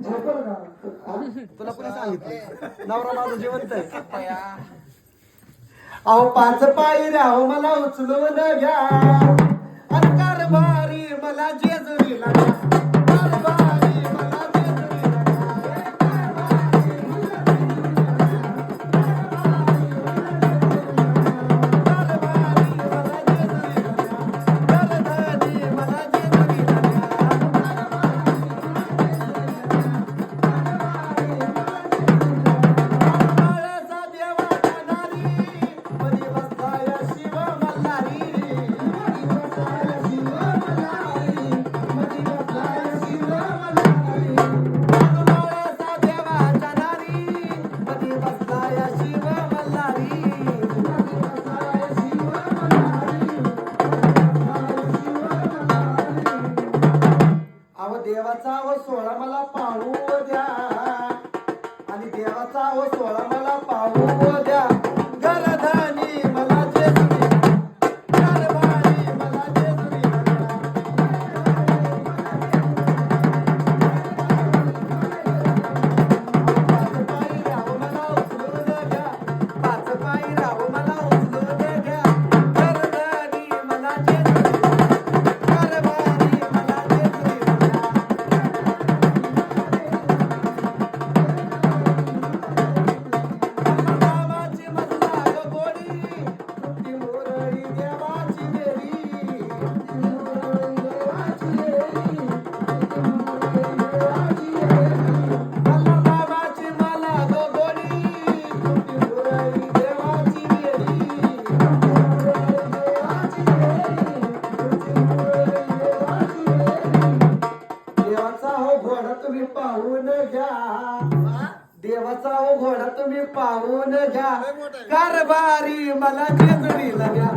तुला कोणी सांगितलं नवरा माझा जिवंत आहे. अहो 5 पायऱ्या हो मला उचलून घ्या आणि कारभारी मला जेजुरीला घ्या. कारभारी मला जेजुरीला देवाचा व सोळा मला पाहू द्या आणि देवाचा व सोळा मला पाहू द्या. घरधानी मला जेजुरी कारभारी मला जेजुरी पाच पायी राहू मला उचलून घ्या. घरधानी मला जेजुरी कारभारी मला जेजुरी पाहून घ्या. देवाचा ओ घोडा तुम्ही पाहून घ्या. कारभारी मला जेजुरीला घ्या.